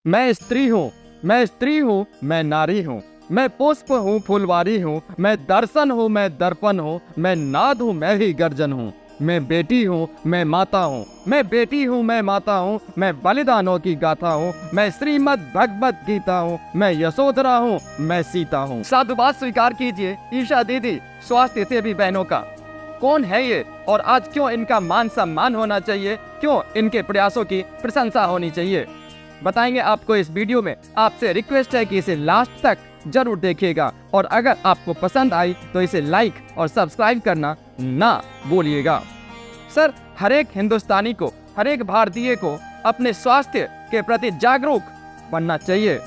मैं स्त्री हूँ, मैं स्त्री हूँ, मैं नारी हूँ, मैं पुष्प हूँ, फुलवारी हूँ, मैं दर्शन हूँ, मैं दर्पण हूँ, मैं नाद हूँ, मैं ही गर्जन हूँ। मैं बेटी हूँ, मैं माता हूँ, मैं बेटी हूँ, मैं माता हूँ, मैं बलिदानों की गाथा हूँ, मैं श्रीमद् भगवत गीता हूँ, मैं यशोधरा हूँ, मैं सीता हूँ। साधुवाद स्वीकार कीजिए ईशा दीदी, स्वास्थ्य सेवी बहनों का। कौन है ये और आज क्यों इनका मान सम्मान होना चाहिए, क्यों इनके प्रयासों की प्रशंसा होनी चाहिए, बताएंगे आपको इस वीडियो में। आपसे रिक्वेस्ट है कि इसे लास्ट तक जरूर देखिएगा और अगर आपको पसंद आई तो इसे लाइक और सब्सक्राइब करना ना भूलिएगा। सर, हर एक हिंदुस्तानी को, हर एक भारतीय को अपने स्वास्थ्य के प्रति जागरूक बनना चाहिए,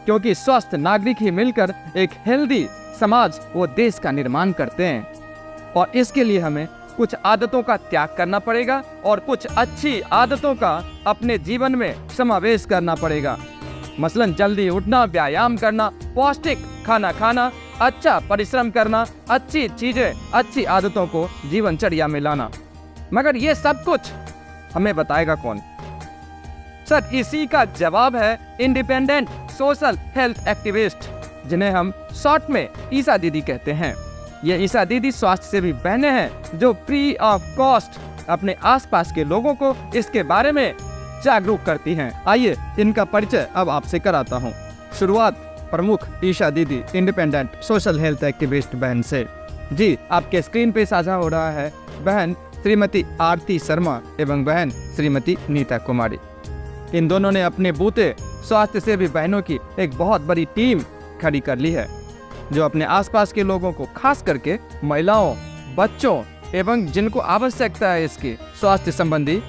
क्योंकि स्वस्थ नागरिक ही मिलकर एक हेल्दी समाज व देश का निर्माण करते हैं। और इसके लिए हमें कुछ आदतों का त्याग करना पड़ेगा और कुछ अच्छी आदतों का अपने जीवन में समावेश करना पड़ेगा। मसलन जल्दी उठना, व्यायाम करना, पौष्टिक खाना खाना, अच्छा परिश्रम करना, अच्छी चीजें, अच्छी आदतों को जीवनचर्या में लाना। मगर ये सब कुछ हमें बताएगा कौन? सर, इसी का जवाब है इंडिपेंडेंट सोशल हेल्थ एक्टिविस्ट, जिन्हें हम शॉर्ट में ईशा दीदी कहते हैं। ये ईशा दीदी स्वास्थ्य सेवी बहनें हैं जो फ्री ऑफ कॉस्ट अपने आसपास के लोगों को इसके बारे में जागरूक करती हैं। आइए इनका परिचय अब आपसे कराता हूँ। शुरुआत प्रमुख ईशा दीदी इंडिपेंडेंट सोशल हेल्थ एक्टिविस्ट बहन से। जी, आपके स्क्रीन पे साझा हो रहा है बहन श्रीमती आरती शर्मा एवं बहन श्रीमती नीता कुमारी। इन दोनों ने अपने बूते स्वास्थ्य सेवी बहनों की एक बहुत बड़ी टीम खड़ी कर ली है, जो अपने आसपास के लोगों को, खास करके महिलाओं, बच्चों एवं जिनको आवश्यकता है इसकी स्वास्थ्य संबंधी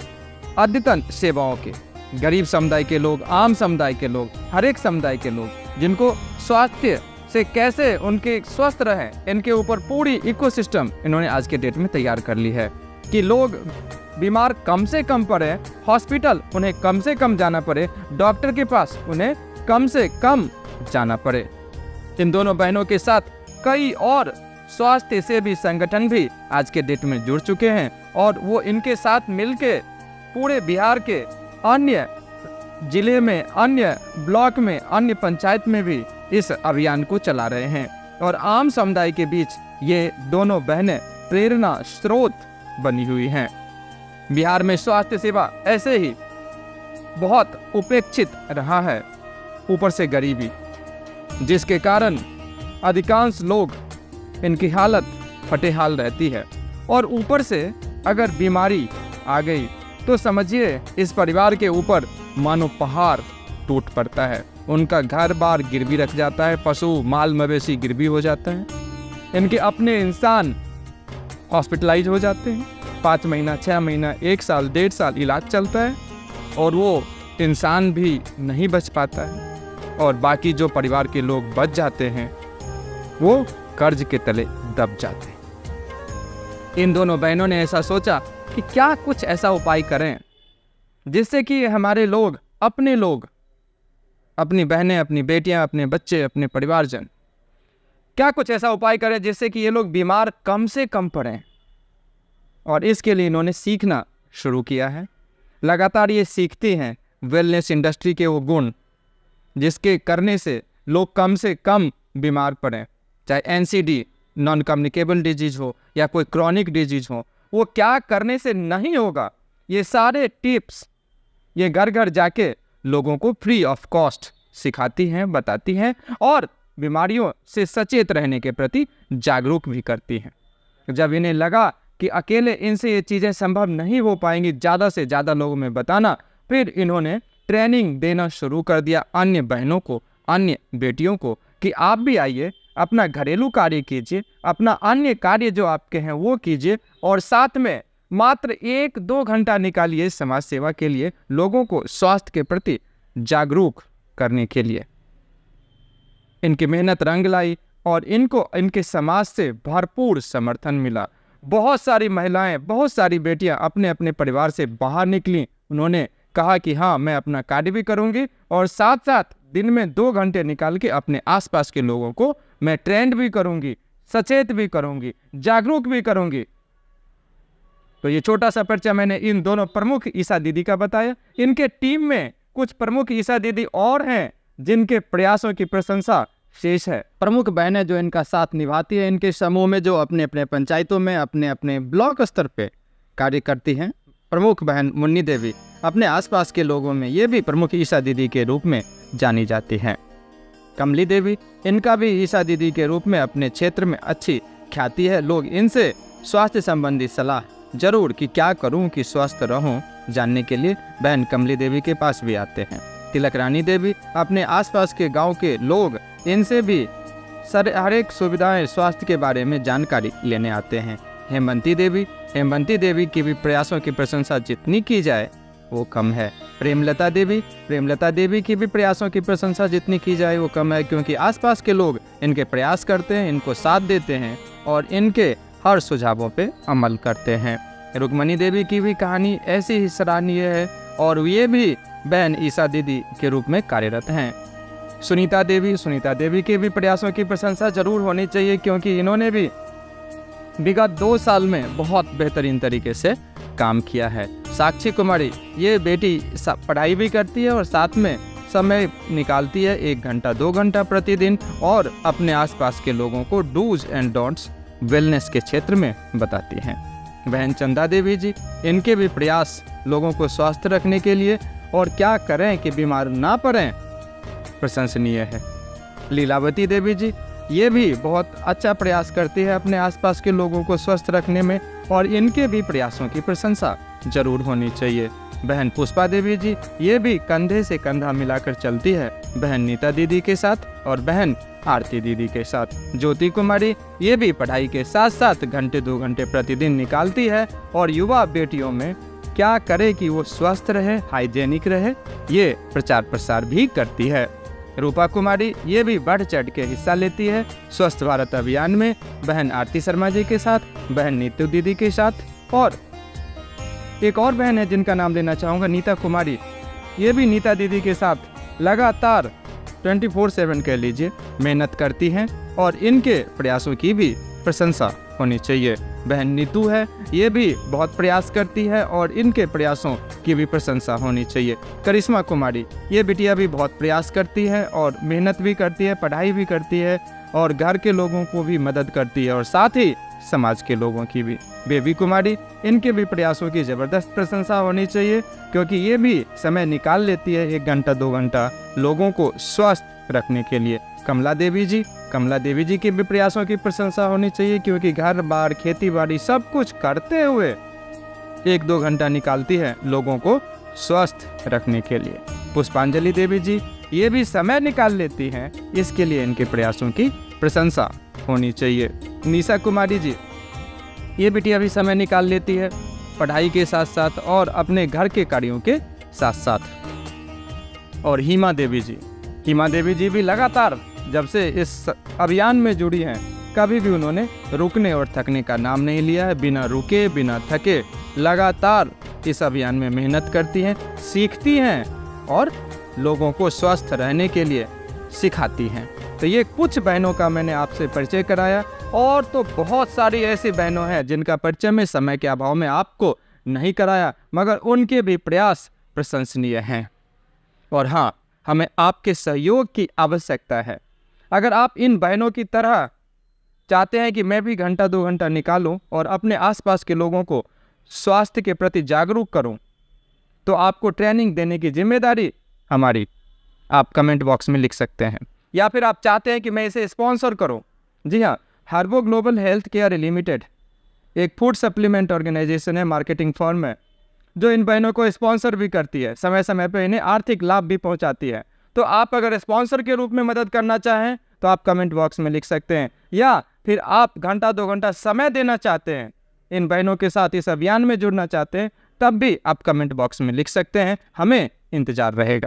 अद्यतन सेवाओं के, गरीब समुदाय के लोग, आम समुदाय के लोग, हर एक समुदाय के लोग, जिनको स्वास्थ्य से कैसे उनके स्वस्थ रहें, इनके ऊपर पूरी इकोसिस्टम इन्होंने आज के डेट में तैयार कर ली है कि लोग बीमार कम से कम पड़े, हॉस्पिटल उन्हें कम से कम जाना पड़े, डॉक्टर के पास उन्हें कम से कम जाना पड़े। इन दोनों बहनों के साथ कई और स्वास्थ्य सेवी संगठन भी आज के डेट में जुड़ चुके हैं और वो इनके साथ मिलके पूरे बिहार के अन्य जिले में, अन्य ब्लॉक में, अन्य पंचायत में भी इस अभियान को चला रहे हैं और आम समुदाय के बीच ये दोनों बहनें प्रेरणा स्रोत बनी हुई हैं। बिहार में स्वास्थ्य सेवा ऐसे ही बहुत उपेक्षित रहा है, ऊपर से गरीबी, जिसके कारण अधिकांश लोग इनकी हालत फटेहाल रहती है और ऊपर से अगर बीमारी आ गई तो समझिए इस परिवार के ऊपर मानो पहाड़ टूट पड़ता है। उनका घर बार गिरवी रख जाता है, पशु माल मवेशी गिरवी हो जाता है, इनके अपने इंसान हॉस्पिटलाइज हो जाते हैं, 5 महीना, 6 महीना, 1 साल, 1.5 साल इलाज चलता है और वो इंसान भी नहीं बच पाता है और बाकी जो परिवार के लोग बच जाते हैं वो कर्ज के तले दब जाते हैं। इन दोनों बहनों ने ऐसा सोचा कि क्या कुछ ऐसा उपाय करें जिससे कि हमारे लोग, अपनी बहनें, अपनी बेटियां, अपने बच्चे, अपने परिवारजन, क्या कुछ ऐसा उपाय करें जिससे कि ये लोग बीमार कम से कम पड़ें। और इसके लिए इन्होंने सीखना शुरू किया है। लगातार ये सीखते हैं वेलनेस इंडस्ट्री के वो गुण जिसके करने से लोग कम से कम बीमार पड़ें, चाहे एनसीडी, नॉन कम्युनिकेबल डिजीज हो या कोई क्रॉनिक डिजीज हो, वो क्या करने से नहीं होगा, ये सारे टिप्स ये घर घर जाके लोगों को फ्री ऑफ कॉस्ट सिखाती हैं, बताती हैं और बीमारियों से सचेत रहने के प्रति जागरूक भी करती हैं। जब इन्हें लगा कि अकेले इनसे ये चीज़ें संभव नहीं हो पाएंगी ज़्यादा से ज़्यादा लोगों में बताना, फिर इन्होंने ट्रेनिंग देना शुरू कर दिया अन्य बहनों को, अन्य बेटियों को कि आप भी आइए, अपना घरेलू कार्य कीजिए, अपना अन्य कार्य जो आपके हैं वो कीजिए और साथ में मात्र 1-2 घंटा निकालिए समाज सेवा के लिए, लोगों को स्वास्थ्य के प्रति जागरूक करने के लिए। इनकी मेहनत रंग लाई और इनको इनके समाज से भरपूर समर्थन मिला। बहुत सारी महिलाएं, बहुत सारी बेटियां अपने अपने परिवार से बाहर निकली। उन्होंने कहा कि हाँ, मैं अपना कार्य भी करूंगी और साथ साथ दिन में 2 घंटे निकाल के अपने आसपास के लोगों को मैं ट्रेंड भी करूंगी, सचेत भी करूंगी, जागरूक भी करूंगी। तो ये छोटा सा परिचय मैंने इन दोनों प्रमुख ईशा दीदी का बताया। इनके टीम में कुछ प्रमुख ईसा दीदी और हैं जिनके प्रयासों की प्रशंसा शेष है। प्रमुख बहनें जो इनका साथ निभाती है, इनके समूह में जो अपने अपने पंचायतों में अपने अपने ब्लॉक स्तर पे कार्य करती हैं। प्रमुख बहन मुन्नी देवी अपने आसपास के लोगों में ये भी प्रमुख ईसा दीदी के रूप में जानी जाती हैं। कमली देवी, इनका भी ईसा दीदी के रूप में अपने क्षेत्र में अच्छी ख्याति है। लोग इनसे स्वास्थ्य संबंधी सलाह जरूर कि क्या करूं कि स्वस्थ रहूं जानने के लिए बहन कमली देवी के पास भी आते हैं। तिलक रानी देवी, अपने आसपास के गांव के लोग इनसे भी हर एक सुविधाएं स्वास्थ्य के बारे में जानकारी लेने आते हैं। हेमंती देवी की भी प्रयासों की प्रशंसा जितनी की जाए वो कम है। प्रेमलता देवी की भी प्रयासों की प्रशंसा जितनी की जाए वो कम है, क्योंकि आसपास के लोग इनके प्रयास करते हैं, इनको साथ देते हैं और इनके हर सुझावों पे अमल करते हैं। रुक्मणी देवी की भी कहानी ऐसी ही सराहनीय है और ये भी बहन ईसा दीदी के रूप में कार्यरत हैं। सुनीता देवी के भी प्रयासों की प्रशंसा जरूर होनी चाहिए, क्योंकि इन्होंने भी विगत 2 साल में बहुत बेहतरीन तरीके से काम किया है। साक्षी कुमारी, ये बेटी पढ़ाई भी करती है और साथ में समय निकालती है 1 घंटा 2 घंटा प्रतिदिन और अपने आसपास के लोगों को डूज एंड डोंट्स वेलनेस के क्षेत्र में बताती हैं। बहन चंदा देवी जी, इनके भी प्रयास लोगों को स्वस्थ रखने के लिए और क्या करें कि बीमार ना पड़ें प्रशंसनीय है। लीलावती देवी जी, ये भी बहुत अच्छा प्रयास करती है अपने आसपास के लोगों को स्वस्थ रखने में और इनके भी प्रयासों की प्रशंसा जरूर होनी चाहिए। बहन पुष्पा देवी जी, ये भी कंधे से कंधा मिलाकर चलती है बहन नीता दीदी के साथ और बहन आरती दीदी के साथ। ज्योति कुमारी, ये भी पढ़ाई के साथ साथ घंटे 2 घंटे प्रतिदिन निकालती है और युवा बेटियों में क्या करे कि वो स्वस्थ रहे, हाइजेनिक रहे, ये प्रचार प्रसार भी करती है। रूपा कुमारी, ये भी बढ़ चढ़ के हिस्सा लेती है स्वस्थ भारत अभियान में बहन आरती शर्मा जी के साथ, बहन नीतू दीदी के साथ और एक और बहन है जिनका नाम लेना चाहूँगा, नीता कुमारी। ये भी नीता दीदी के साथ लगातार 24/7 कह लीजिए मेहनत करती हैं और इनके प्रयासों की भी प्रशंसा होनी चाहिए। बहन नीतू है, ये भी बहुत प्रयास करती है और इनके प्रयासों की भी प्रशंसा होनी चाहिए। करिश्मा कुमारी, ये बिटिया भी बहुत प्रयास करती है और मेहनत भी करती है, पढ़ाई भी करती है और घर के लोगों को भी मदद करती है और साथ ही समाज के लोगों की भी। बेबी कुमारी, इनके भी प्रयासों की ज़बरदस्त प्रशंसा होनी चाहिए, क्योंकि ये भी समय निकाल लेती है 1 घंटा 2 घंटा लोगों को स्वस्थ रखने के लिए। कमला देवी जी के भी प्रयासों की प्रशंसा होनी चाहिए, क्योंकि घर बार खेती बाड़ी सब कुछ करते हुए 1-2 घंटा निकालती है लोगों को स्वस्थ रखने के लिए। पुष्पांजलि देवी जी, ये भी समय निकाल लेती हैं, इसके लिए इनके प्रयासों की प्रशंसा होनी चाहिए। निशा कुमारी जी, ये बिटिया भी समय निकाल लेती है पढ़ाई के साथ साथ और अपने घर के कार्यों के साथ साथ। और हिमा देवी जी भी लगातार जब से इस अभियान में जुड़ी हैं, कभी भी उन्होंने रुकने और थकने का नाम नहीं लिया है। बिना रुके बिना थके लगातार इस अभियान में मेहनत करती हैं, सीखती हैं और लोगों को स्वस्थ रहने के लिए सिखाती हैं। तो ये कुछ बहनों का मैंने आपसे परिचय कराया और तो बहुत सारी ऐसी बहनों हैं जिनका परिचय में समय के अभाव में आपको नहीं कराया, मगर उनके भी प्रयास प्रशंसनीय हैं। और हाँ, हमें आपके सहयोग की आवश्यकता है। अगर आप इन बहनों की तरह चाहते हैं कि मैं भी 1-2 घंटा निकालूं और अपने आसपास के लोगों को स्वास्थ्य के प्रति जागरूक करूं, तो आपको ट्रेनिंग देने की जिम्मेदारी हमारी। आप कमेंट बॉक्स में लिख सकते हैं, या फिर आप चाहते हैं कि मैं इसे स्पॉन्सर करूं। जी हाँ, हर्बो ग्लोबल हेल्थ केयर लिमिटेड एक फूड सप्लीमेंट ऑर्गेनाइजेशन है, मार्केटिंग फर्म है, जो इन बहनों को स्पॉन्सर भी करती है, समय समय पर इन्हें आर्थिक लाभ भी पहुंचाती है। तो आप अगर स्पॉन्सर के रूप में मदद करना चाहें तो आप कमेंट बॉक्स में लिख सकते हैं, या फिर आप 1-2 घंटा समय देना चाहते हैं, इन बहनों के साथ इस अभियान में जुड़ना चाहते हैं, तब भी आप कमेंट बॉक्स में लिख सकते हैं। हमें इंतजार रहेगा।